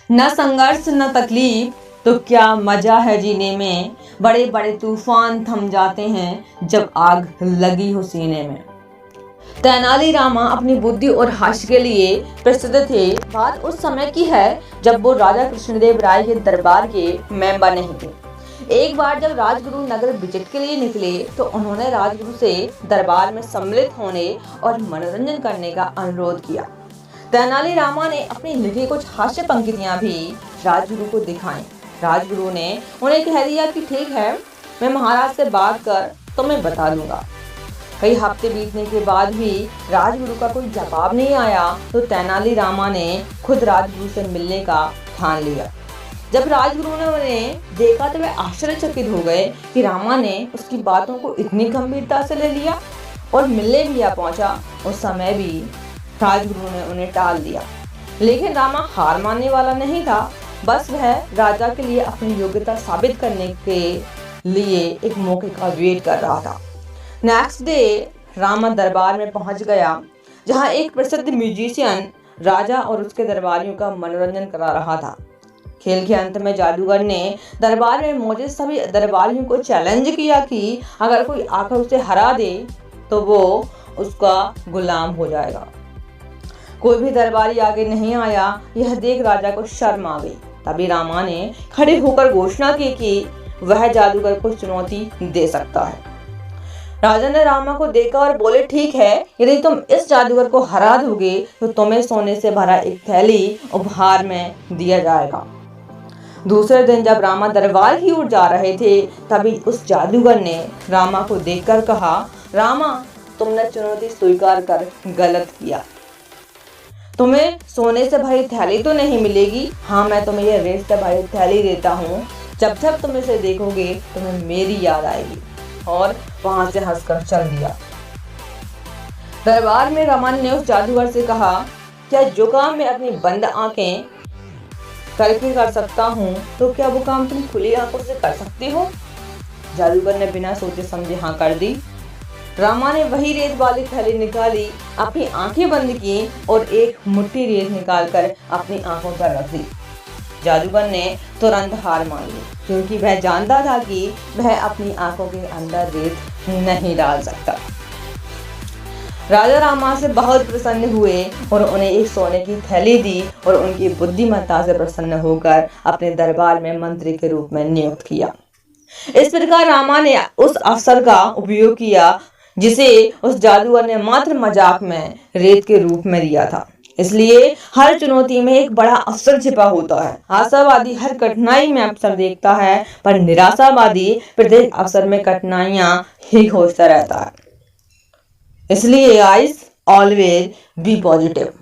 न संघर्ष न तकलीफ तो क्या मजा है जीने में, बड़े बड़े तूफान थम जाते हैं जब आग लगी हो सीने में। तेनालीरामा अपनी बुद्धि और हास्य के लिए प्रसिद्ध थे। बात उस समय की है जब वो राजा कृष्णदेव राय के दरबार के मेंबर नहीं थे। एक बार जब राजगुरु नगर विजिट के लिए निकले तो उन्होंने राजगुरु से दरबार में सम्मिलित होने और मनोरंजन करने का अनुरोध किया। तेनालीरामा ने अपनी लिखी कुछ हास्य पंक्तियां भी राजगुरु को दिखाई। राजगुरु ने उन्हें कह दिया कि ठीक है, मैं महाराज से बात कर तुम्हें बता दूंगा। कई हफ्ते बीतने के बाद भी राजगुरु का कोई जवाब नहीं आया तो तेनालीरामा ने खुद राजगुरु से मिलने का ठान लिया। जब राजगुरु ने उन्हें देखा तो वे आश्चर्यचकित हो गए कि रामा ने उसकी बातों को इतनी गंभीरता से ले लिया और मिलने भी आ पहुंचा। उस समय भी राजगुरु ने उन्हें टाल दिया, लेकिन रामा हार मानने वाला नहीं था। बस वह राजा के लिए अपनी योग्यता साबित करने के लिए एक मौके का वेट कर रहा था। नेक्स्ट डे रामा दरबार में पहुंच गया, जहां एक प्रसिद्ध म्यूजिशियन राजा और उसके दरबारियों का मनोरंजन करा रहा था। खेल के अंत में जादूगर ने दरबार में मौजूद सभी दरबारियों को चैलेंज किया कि अगर कोई आकर उसे हरा दे तो वो उसका गुलाम हो जाएगा। कोई भी दरबारी आगे नहीं आया। यह देख राजा को शर्म आ गई। तभी रामा ने खड़े होकर घोषणा की कि वह जादूगर को चुनौती दे सकता है। राजा ने रामा को देखा और बोले, ठीक है, यदि तुम इस जादूगर को हरा दोगे तो तुम्हें सोने से भरा एक थैली उपहार में दिया जाएगा। दूसरे दिन जब रामा दरबार की ओर जा रहे थे तभी उस जादूगर ने रामा को देखकर कहा, रामा, तुमने चुनौती स्वीकार कर गलत किया। तुम्हें सोने से भरी थैली तो नहीं मिलेगी। हाँ, मैं तुम्हें यह रेत से भरी थैली देता हूँ। जब जब तुम इसे देखोगे तुम्हें मेरी याद आएगी। और वहां से हंसकर चल दिया। दरबार में रामान ने उस जादूगर से कहा, क्या जो काम मैं अपनी बंद आंखें करके कर सकता हूँ तो क्या वो काम तुम खुली आंखों से कर सकते हो? जादूगर ने बिना सोचे समझे हाँ कर दी। रामा ने वही रेत वाली थैली निकाली, अपनी आंखें बंद की और एक मुट्ठी रेत निकालकर अपनी आंखों पर रख दी। जादूगर ने तुरंत हार मान ली, क्योंकि वह जानता था कि वह अपनी आंखों के अंदर रेत नहीं डाल सकता। राजा रामा से बहुत प्रसन्न हुए और उन्हें एक सोने की थैली दी और उनकी बुद्धिमत्ता से प्रसन्न होकर अपने दरबार में मंत्री के रूप में नियुक्त किया। इस प्रकार रामा ने उस अवसर का उपयोग किया जिसे उस जादूगर ने मात्र मजाक में रेत के रूप में दिया था। इसलिए हर चुनौती में एक बड़ा अवसर छिपा होता है। आशावादी हर कठिनाई में अवसर देखता है, पर निराशावादी प्रत्येक अवसर में कठिनाइयां ही खोजता रहता है। इसलिए गाइस, ऑलवेज बी पॉजिटिव।